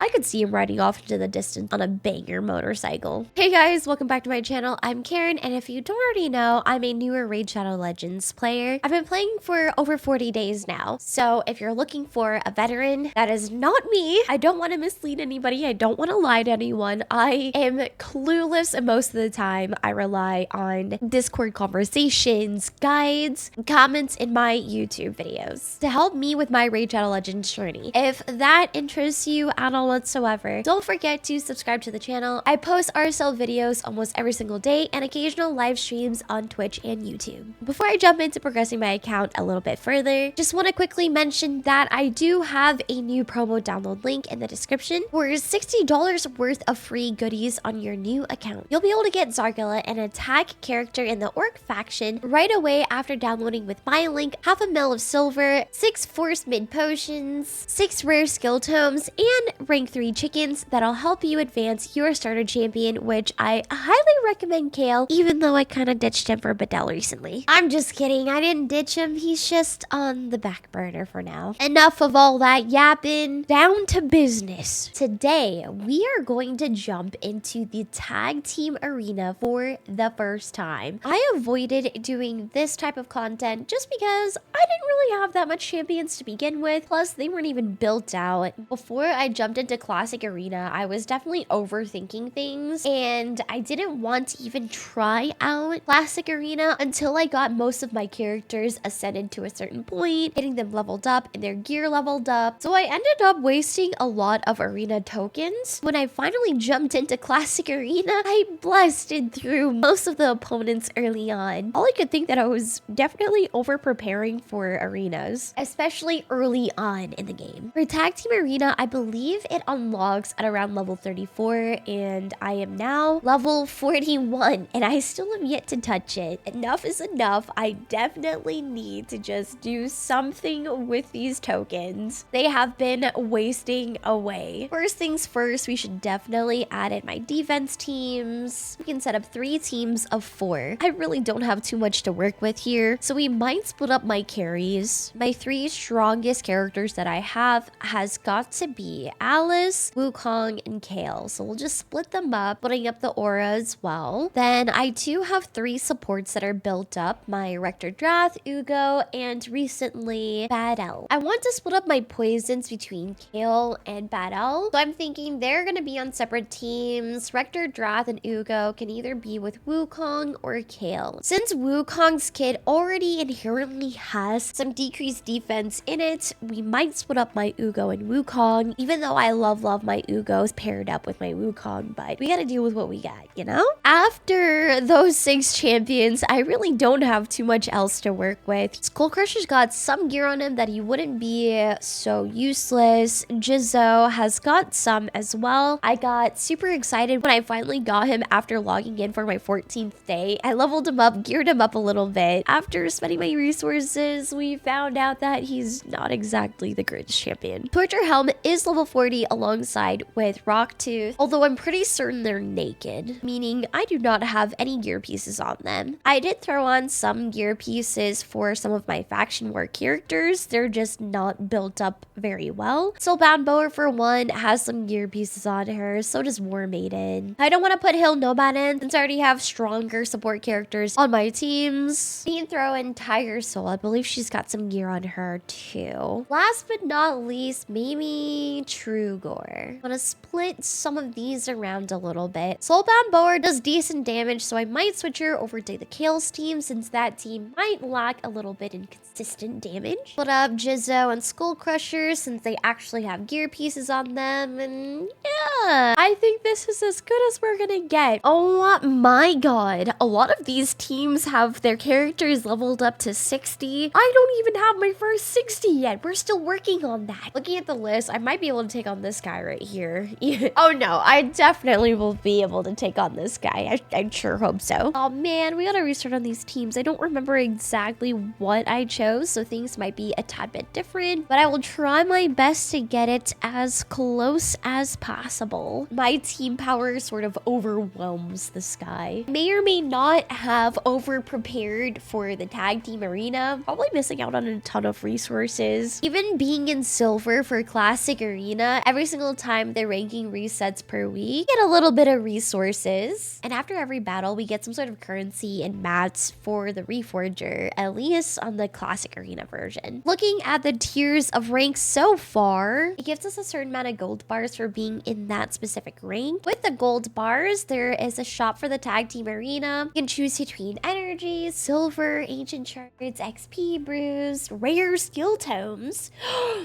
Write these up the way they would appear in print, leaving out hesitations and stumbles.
I could see him riding off into the distance on a banger motorcycle. Hey guys, welcome back to my channel. I'm Karen, and if you don't already know, I'm a newer Raid Shadow Legends player. I've been playing for over 40 days now, so if you're looking for a veteran, that is not me. I don't want to mislead anybody. I don't want to lie to anyone. I am clueless, and most of the time, I rely on Discord conversations, guides, comments in my YouTube videos to help me with my Raid Shadow Legends journey. If that interests you at all whatsoever, don't forget to subscribe to the channel. I post RSL videos almost every single day and occasional live streams on Twitch and YouTube. Before I jump into progressing my account a little bit further, just want to quickly mention that I do have a new promo download link in the description for $60 worth of free goodies on your new account. You'll be able to get Zargala, an attack character in the Orc faction, right away after downloading with my link, 1/2 mil of silver, 6 force mid potions, 6 rare skill tomes, and rank 3 chickens that'll help you advance your starter champion, which I highly recommend Kale, even though I kind of ditched him for Bedell recently. I'm just kidding, I didn't ditch him, he's just on the back burner for now. Enough of all that yapping, down to business. Today, we are going to jump into the tag team arena for the first time. I avoided doing this type of content just because I didn't really have that much champions to begin with, plus they weren't even built out. Before I jumped into Classic Arena, I was definitely overthinking things, and I didn't want to even try out Classic Arena until I got most of my characters ascended to a certain point, getting them leveled up and their gear leveled up. So I ended up wasting a lot of arena tokens. When I finally jumped into Classic Arena, I blasted through most of the opponents early on. All I could think that I was definitely over preparing for arenas, especially early on in the game. For Tag Team Arena, I believe it unlocks at around level 34, and I am now level 41, and I still have yet to touch it. Enough is enough. I definitely need to just do something with these tokens. They have been wasting away. First things first, we should definitely add in my defense teams. We can set up 3 teams of 4. I really don't have too much to work with here, so we might split up my carries. My 3 strongest characters that I have has got to be Alice, Wukong, and Kale. So we'll just split them up, putting up the aura as well. Then I do have 3 supports that are built up. My Rector Drath, Ugo, and recently Badel. I want to split up my poisons between Kale and Badel. So I'm thinking they're going to be on separate teams. Rector Drath and Ugo can either be with Wukong or Kale. Since Wukong's kit already inherently has some decreased defense in it, we might split up my Ugo and Wukong, even though I love my Ugos paired up with my Wukong, but we gotta deal with what we got, you know? After those 6 champions, I really don't have too much else to work with. Skullcrusher's got some gear on him that he wouldn't be so useless. Jizzo has got some as well. I got super excited when I finally got him after logging in for my 14th day. I leveled him up, geared him up a little bit. After spending my resources, we found out that he's not exactly the greatest champion. Torture Helm is level 40 alongside with Rocktooth, although I'm pretty certain they're naked, meaning I do not have any gear pieces on them. I did throw on some gear pieces for some of my faction war characters. They're just not built up very well. Soulbound Bower, for one, has some gear pieces on her, so does War Maiden. I don't want to put Hill Nomad in since I already have stronger support characters on my teams. You can throw in Tiger Soul. I believe she's got some gear on her too. Last but not least, maybe Trugor. I'm gonna split some of these around a little bit. Soulbound Bower does decent damage, so I might switch her over to the Kale's team since that team might lack a little bit in consistent damage. Split up Jizzo and Skullcrusher since they actually have gear pieces on them, and yeah, I think this is as good as we're gonna get. Oh my god, a lot of these teams have their characters leveled up to 60. I don't even have my first 60 yet. We're still working on that. Looking at the list, I might be able to take on this guy right here. Oh no, I definitely will be able to take on this guy. I sure hope so. Oh man, we gotta restart on these teams. I don't remember exactly what I chose, so things might be a tad bit different, but I will try my best to get it as close as possible. My team power sort of overwhelms this guy. May or may not have over prepared for the tag team arena, probably missing out on a ton of resources. Even being in silver for Classic Arena, Every single time the ranking resets per week, get a little bit of resources. And after every battle, we get some sort of currency and mats for the Reforger, at least on the classic arena version. Looking at the tiers of ranks so far, it gives us a certain amount of gold bars for being in that specific rank. With the gold bars, there is a shop for the tag team arena. You can choose between energy, silver, ancient shards, XP brews, rare skill tomes,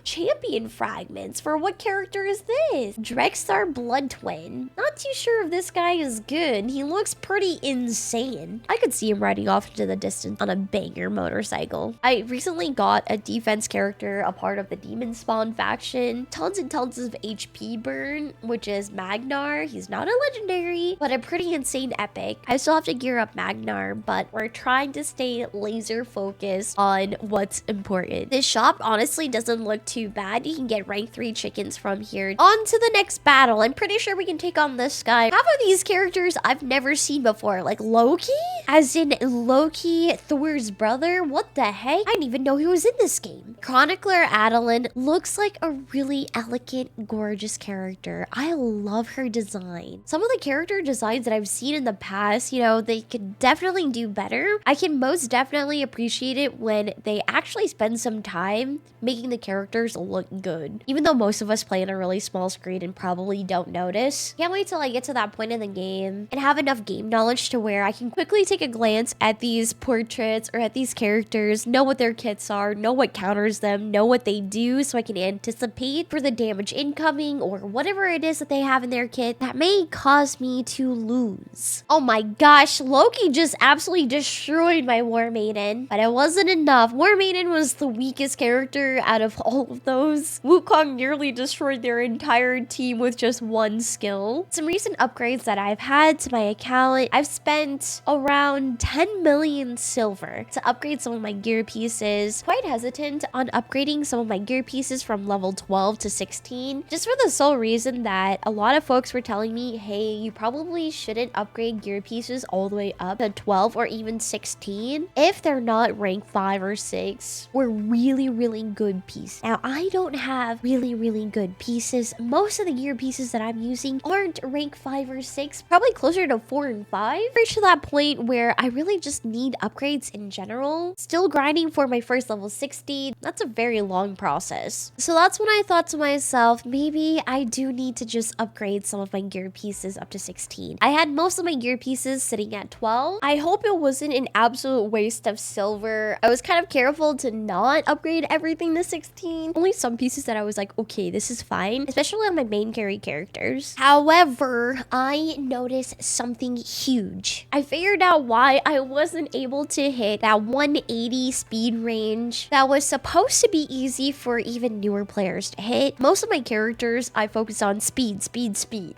champion fragments. For what character is this? Drexar Blood Twin. Not too sure if this guy is good. He looks pretty insane. I could see him riding off into the distance on a banger motorcycle. I recently got a defense character, a part of the Demon Spawn faction. Tons and tons of HP burn, which is Magnar. He's not a legendary, but a pretty insane epic. I still have to gear up Magnar, but we're trying to stay laser focused on what's important. This shop honestly doesn't look too bad. You can get rank 3 chickens from here. On to the next battle. I'm pretty sure we can take on this guy. Half of these characters I've never seen before, like Loki? As in Loki, Thor's brother? What the heck? I didn't even know he was in this game. Chronicler Adeline looks like a really elegant, gorgeous character. I love her design. Some of the character designs that I've seen in the past, you know, they could definitely do better. I can most definitely appreciate it when they actually spend some time making the characters look good. Even though most of us play on a really small screen and probably don't notice. Can't wait till I get to that point in the game and have enough game knowledge to where I can quickly take a glance at these portraits or at these characters, know what their kits are, know what counters them, know what they do, so I can anticipate for the damage incoming or whatever it is that they have in their kit that may cause me to lose. Oh my gosh, Loki just absolutely destroyed my War Maiden, but it wasn't enough. War Maiden was the weakest character out of all of those. Wukong nearly destroyed their entire team with just one skill. Some recent upgrades that I've had to my account, I've spent around 10 million silver to upgrade some of my gear pieces. Quite hesitant on upgrading some of my gear pieces from level 12 to 16, just for the sole reason that a lot of folks were telling me, hey, you probably shouldn't upgrade gear pieces all the way up to 12 or even 16 if they're not rank 5 or 6 or really good pieces. Now, I don't have really good pieces. Most of the gear pieces that I'm using aren't rank 5 or 6, probably closer to 4 and 5. Reached to that point where I really just need upgrades in general. Still grinding for my first level 60. That's a very long process. So that's when I thought to myself, maybe I do need to just upgrade some of my gear pieces up to 16. I had most of my gear pieces sitting at 12. I hope it wasn't an absolute waste of silver. I was kind of careful to not upgrade everything to 16. Only some pieces that I was like, okay, this is fine, especially on my main carry characters. However, I noticed something huge. I figured out why I wasn't able to hit that 180 speed range that was supposed to be easy for even newer players to hit. Most of my characters, I focus on speed,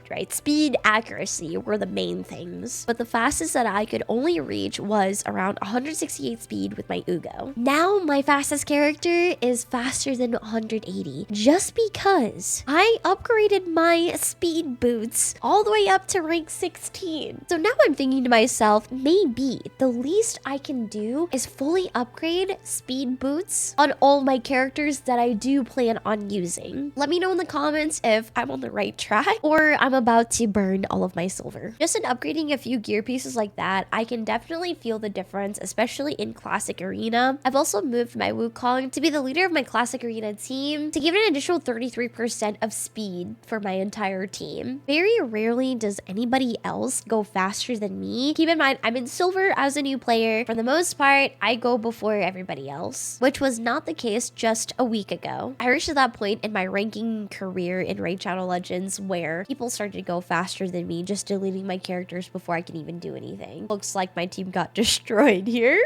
right? Speed, accuracy were the main things. But the fastest that I could only reach was around 168 speed with my Ugo. Now my fastest character is faster than 180 just because I upgraded my speed boots all the way up to rank 16. So now I'm thinking to myself, maybe the least I can do is fully upgrade speed boots on all my characters that I do plan on using. Let me know in the comments if I'm on the right track or I'm about to burn all of my silver. Just in upgrading a few gear pieces like that, I can definitely feel the difference, especially in Classic Arena. I've also moved my Wukong to be the leader of my Classic Arena team to give it an additional 33% of speed for my entire team. Very rarely does anybody else go faster than me. Keep in mind, I'm in silver as a new player. For the most part, I go before everybody else, which was not the case just a week ago. I reached to that point in my ranking career in Raid Shadow Legends where people started to go faster than me, just deleting my characters before I can even do anything. Looks like my team got destroyed here.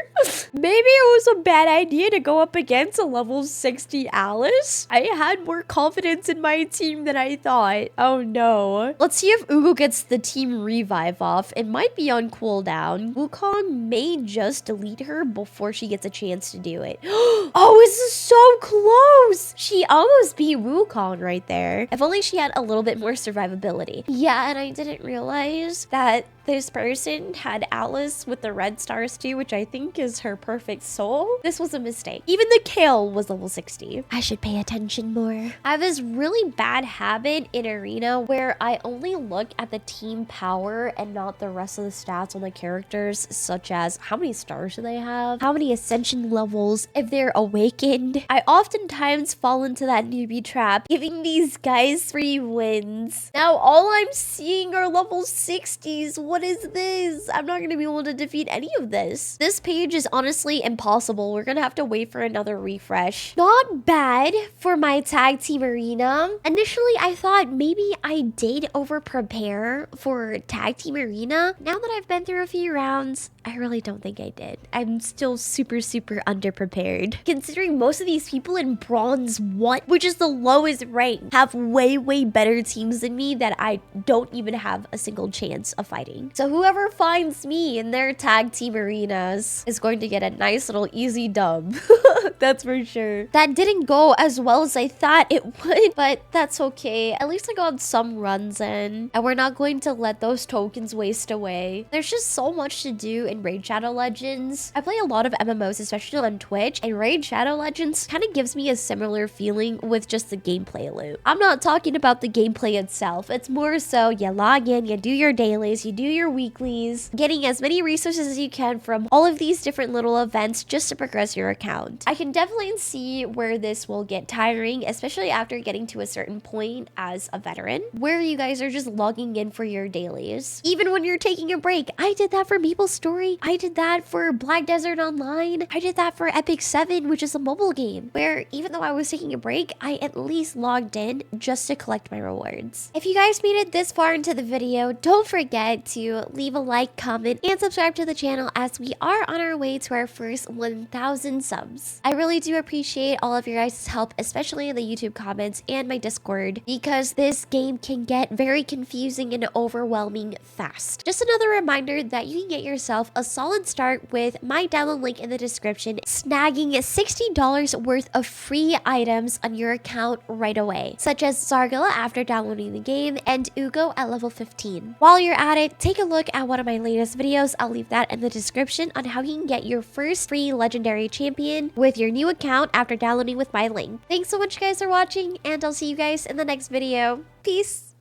Maybe it was a bad idea to go up against a level 60 Alice. I had more confidence in my team than I thought. Oh no. Let's see if Ugo gets the team revive off. It might be on cooldown. Wukong may just delete her before she gets a chance to do it. Oh, this is so close. She almost beat Wukong right there. If only she had a little bit more survivability. Yeah, and I didn't realize that this person had Alice with the red stars too, which I think is her perfect soul. This was a mistake. Even the Kale was level 60. I should pay attention more. I have this really bad habit in Arena where I only look at the team power and not the rest of the stats on the characters, such as how many stars do they have, how many ascension levels, if they're awakened. I oftentimes fall into that newbie trap, giving these guys free wins. Now all I'm seeing are level 60s. What is this? I'm not gonna be able to defeat any of this. This page is honestly impossible. We're gonna have to wait for another refresh. Not bad for my tag team arena. Initially, I thought maybe I did over prepare for tag team arena. Now that I've been through a few rounds, I really don't think I did. I'm still super underprepared. Considering most of these people in bronze 1, which is the lowest rank, have way better teams than me that I don't even have a single chance of fighting. So whoever finds me in their tag team arenas is going to get a nice little easy dub. That's for sure. That didn't go as well as I thought it would, but that's okay. At least I got some runs in, and we're not going to let those tokens waste away. There's just so much to do in Raid Shadow Legends. I play a lot of MMOs, especially on Twitch, and Raid Shadow Legends kind of gives me a similar feeling with just the gameplay loop. I'm not talking about the gameplay itself. It's more so you log in, you do your dailies, you do your weeklies, getting as many resources as you can from all of these different little events just to progress your account. I can definitely see where this will get tiring, especially after getting to a certain point as a veteran, where you guys are just logging in for your dailies. Even when you're taking a break. I did that for Maple Story. I did that for Black Desert Online. I did that for Epic 7, which is a mobile game, where even though I was taking a break, I at least logged in just to collect my rewards. If you guys made it this far into the video, don't forget to leave a like, comment, and subscribe to the channel as we are on our way to our first 1,000 subs. I really do appreciate all of your guys' help, especially in the YouTube comments and my Discord, because this game can get very confusing and overwhelming fast. Just another reminder that you can get yourself a solid start with my download link in the description, snagging $60 worth of free items on your account right away, such as Zargala after downloading the game and Ugo at level 15. While you're at it, take a look at one of my latest videos. I'll leave that in the description on how you can get your first free legendary champion with your new account after downloading with my link. Thanks so much guys for watching, and I'll see you guys in the next video. Peace!